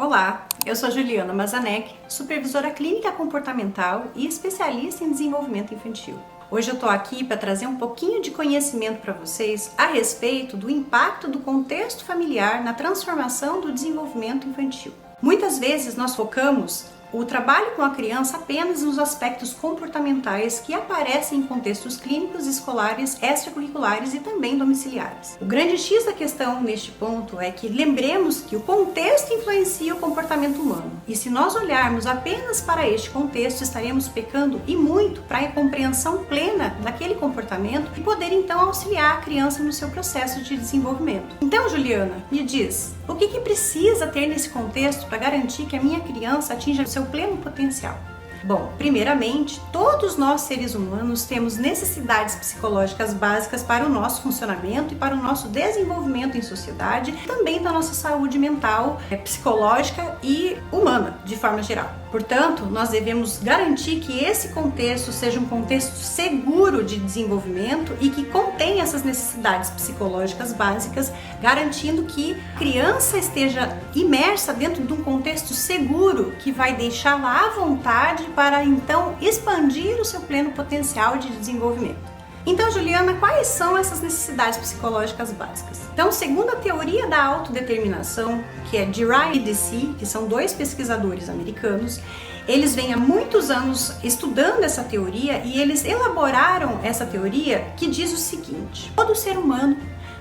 Olá, eu sou Juliana Mazanek, supervisora clínica comportamental e especialista em desenvolvimento infantil. Hoje eu estou aqui para trazer um pouquinho de conhecimento para vocês a respeito do impacto do contexto familiar na transformação do desenvolvimento infantil. Muitas vezes nós focamos o trabalho com a criança apenas nos aspectos comportamentais que aparecem em contextos clínicos, escolares, extracurriculares e também domiciliares. O grande X da questão neste ponto é que lembremos que o contexto influencia o comportamento humano. E se nós olharmos apenas para este contexto, estaremos pecando e muito para a compreensão plena daquele comportamento e poder então auxiliar a criança no seu processo de desenvolvimento. Então, Juliana, me diz, o que precisa ter nesse contexto para garantir que a minha criança atinja o seu pleno potencial? Bom, primeiramente, todos nós seres humanos temos necessidades psicológicas básicas para o nosso funcionamento e para o nosso desenvolvimento em sociedade, também da nossa saúde mental, psicológica e humana, de forma geral. Portanto, nós devemos garantir que esse contexto seja um contexto seguro de desenvolvimento e que contém essas necessidades psicológicas básicas, garantindo que a criança esteja imersa dentro de um contexto seguro que vai deixá-la à vontade para então expandir o seu pleno potencial de desenvolvimento. Então, Juliana, quais são essas necessidades psicológicas básicas? Então, segundo a teoria da autodeterminação, que é de Ryan e Deci, que são dois pesquisadores americanos, eles vêm há muitos anos estudando essa teoria e eles elaboraram essa teoria que diz o seguinte: todo ser humano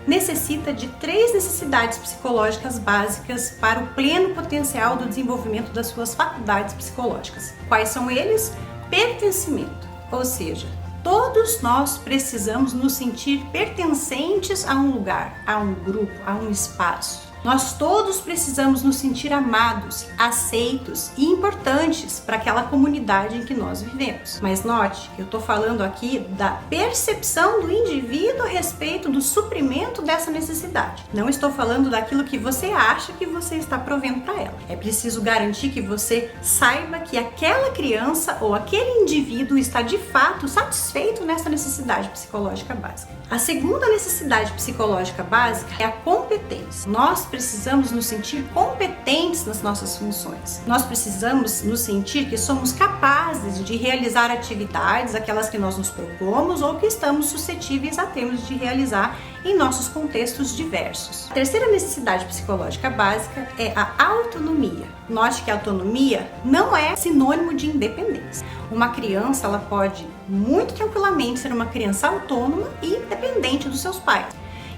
necessita de 3 necessidades psicológicas básicas para o pleno potencial do desenvolvimento das suas faculdades psicológicas. Quais são eles? Pertencimento, ou seja, todos nós precisamos nos sentir pertencentes a um lugar, a um grupo, a um espaço. Nós todos precisamos nos sentir amados, aceitos e importantes para aquela comunidade em que nós vivemos. Mas note que eu estou falando aqui da percepção do indivíduo a respeito do suprimento dessa necessidade. Não estou falando daquilo que você acha que você está provendo para ela. É preciso garantir que você saiba que aquela criança ou aquele indivíduo está de fato satisfeito nessa necessidade psicológica básica. A segunda necessidade psicológica básica é a competência. Nós precisamos nos sentir competentes nas nossas funções. Nós precisamos nos sentir que somos capazes de realizar atividades, aquelas que nós nos propomos ou que estamos suscetíveis a termos de realizar em nossos contextos diversos. A terceira necessidade psicológica básica é a autonomia. Note que a autonomia não é sinônimo de independência. Uma criança, ela pode muito tranquilamente ser uma criança autônoma e independente dos seus pais.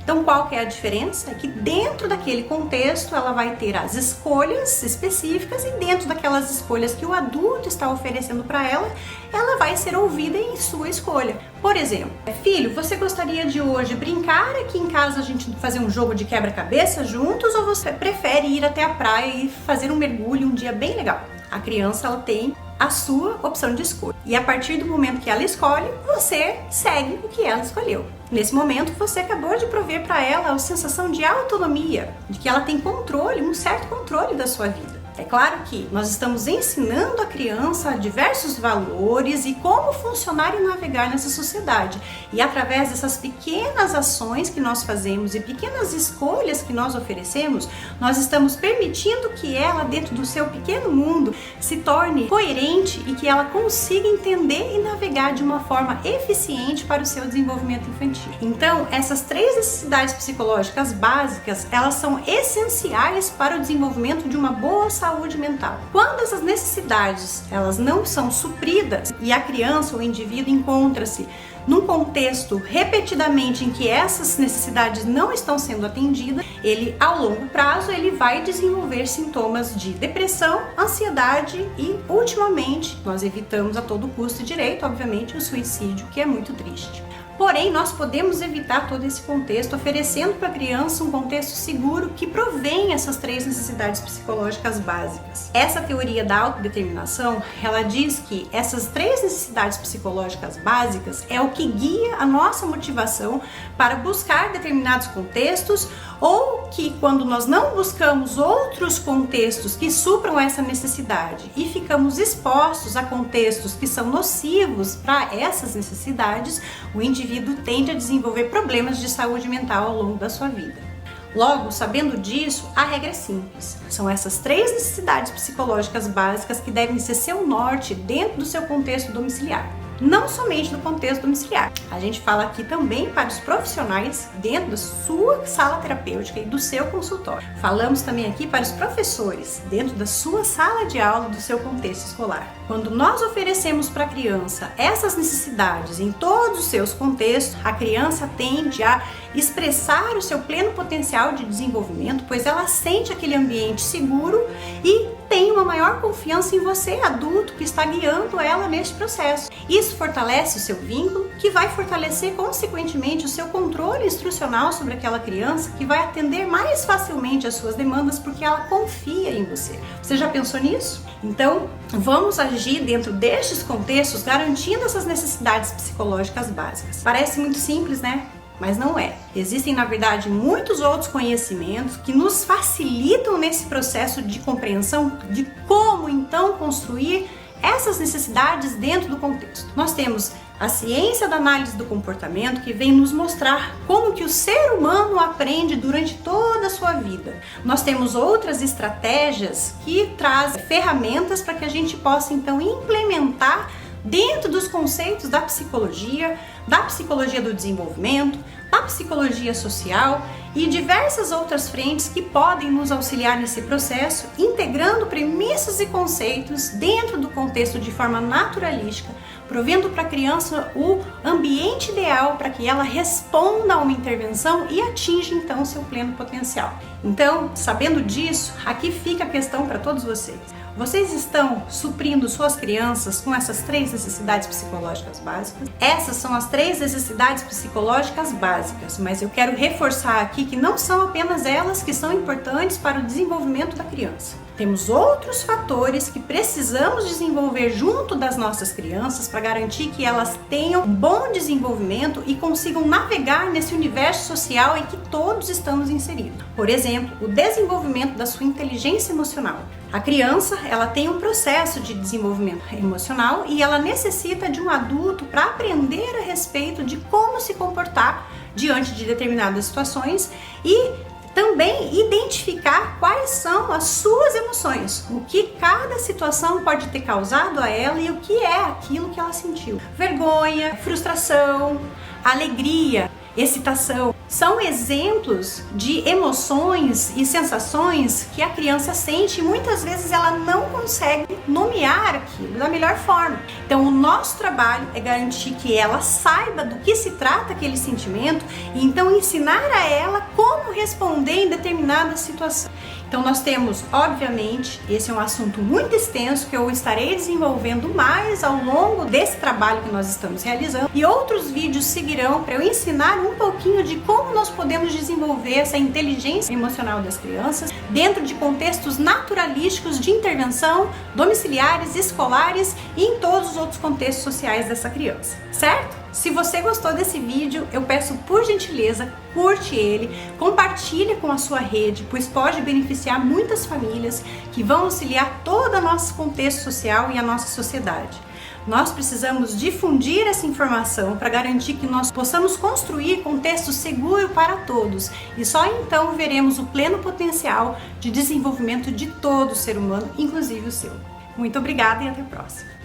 Então, qual que é a diferença? É que dentro daquele contexto ela vai ter as escolhas específicas e dentro daquelas escolhas que o adulto está oferecendo para ela, ela vai ser ouvida em sua escolha. Por exemplo, filho, você gostaria de hoje brincar aqui em casa, a gente fazer um jogo de quebra-cabeça juntos, ou você prefere ir até a praia e fazer um mergulho um dia bem legal? A criança, ela tem a sua opção de escolha. E a partir do momento que ela escolhe, você segue o que ela escolheu. Nesse momento, você acabou de prover para ela a sensação de autonomia, de que ela tem controle, um certo controle da sua vida. É claro que nós estamos ensinando a criança diversos valores e como funcionar e navegar nessa sociedade. E através dessas pequenas ações que nós fazemos e pequenas escolhas que nós oferecemos, nós estamos permitindo que ela, dentro do seu pequeno mundo, se torne coerente e que ela consiga entender e navegar de uma forma eficiente para o seu desenvolvimento infantil. Então, essas 3 necessidades psicológicas básicas, elas são essenciais para o desenvolvimento de uma boa saúde mental. Quando essas necessidades elas não são supridas e a criança ou o indivíduo encontra-se num contexto repetidamente em que essas necessidades não estão sendo atendidas, ele ao longo prazo ele vai desenvolver sintomas de depressão, ansiedade e ultimamente nós evitamos a todo custo e direito, obviamente, o suicídio, que é muito triste. Porém, nós podemos evitar todo esse contexto oferecendo para a criança um contexto seguro que provém essas 3 necessidades psicológicas básicas. Essa teoria da autodeterminação, ela diz que essas 3 necessidades psicológicas básicas é o que guia a nossa motivação para buscar determinados contextos ou que quando nós não buscamos outros contextos que supram essa necessidade e ficamos expostos a contextos que são nocivos para essas necessidades, o indivíduo tende a desenvolver problemas de saúde mental ao longo da sua vida. Logo, sabendo disso, a regra é simples. São essas 3 necessidades psicológicas básicas que devem ser seu norte dentro do seu contexto domiciliar. Não somente no contexto domiciliar. A gente fala aqui também para os profissionais dentro da sua sala terapêutica e do seu consultório. Falamos também aqui para os professores dentro da sua sala de aula, do seu contexto escolar. Quando nós oferecemos para a criança essas necessidades em todos os seus contextos, a criança tende a expressar o seu pleno potencial de desenvolvimento, pois ela sente aquele ambiente seguro e tem uma maior confiança em você, adulto, que está guiando ela neste processo. Isso fortalece o seu vínculo, que vai fortalecer consequentemente o seu controle instrucional sobre aquela criança, que vai atender mais facilmente às suas demandas porque ela confia em você. Você já pensou nisso? Então, vamos agir dentro destes contextos, garantindo essas necessidades psicológicas básicas. Parece muito simples, né? Mas não é. Existem, na verdade, muitos outros conhecimentos que nos facilitam nesse processo de compreensão de como, então, construir essas necessidades dentro do contexto. Nós temos a ciência da análise do comportamento, que vem nos mostrar como que o ser humano aprende durante toda a sua vida. Nós temos outras estratégias que trazem ferramentas para que a gente possa, então, implementar dentro dos conceitos da psicologia do desenvolvimento, da psicologia social e diversas outras frentes que podem nos auxiliar nesse processo, integrando premissas e conceitos dentro do contexto de forma naturalística, provendo para a criança o ambiente ideal para que ela responda a uma intervenção e atinja então seu pleno potencial. Então, sabendo disso, aqui fica a questão para todos vocês. Vocês estão suprindo suas crianças com essas 3 necessidades psicológicas básicas? Essas são as 3 necessidades psicológicas básicas, mas eu quero reforçar aqui que não são apenas elas que são importantes para o desenvolvimento da criança. Temos outros fatores que precisamos desenvolver junto das nossas crianças para garantir que elas tenham um bom desenvolvimento e consigam navegar nesse universo social em que todos estamos inseridos. Por exemplo, o desenvolvimento da sua inteligência emocional. A criança, ela tem um processo de desenvolvimento emocional e ela necessita de um adulto para aprender a respeito de como se comportar diante de determinadas situações e também identificar quais são as suas emoções, o que cada situação pode ter causado a ela e o que é aquilo que ela sentiu. Vergonha, frustração, alegria, excitação. São exemplos de emoções e sensações que a criança sente e muitas vezes ela não consegue nomear aquilo da melhor forma. Então o nosso trabalho é garantir que ela saiba do que se trata aquele sentimento e então ensinar a ela como responder em determinada situação. Então nós temos, obviamente, esse é um assunto muito extenso que eu estarei desenvolvendo mais ao longo desse trabalho que nós estamos realizando e outros vídeos seguirão para eu ensinar um pouquinho de como nós podemos desenvolver essa inteligência emocional das crianças dentro de contextos naturalísticos de intervenção, domiciliares, escolares e em todos os outros contextos sociais dessa criança, certo? Se você gostou desse vídeo, eu peço por gentileza, curte ele, compartilhe com a sua rede, pois pode beneficiar muitas famílias que vão auxiliar todo o nosso contexto social e a nossa sociedade. Nós precisamos difundir essa informação para garantir que nós possamos construir contexto seguro para todos e só então veremos o pleno potencial de desenvolvimento de todo ser humano, inclusive o seu. Muito obrigada e até a próxima!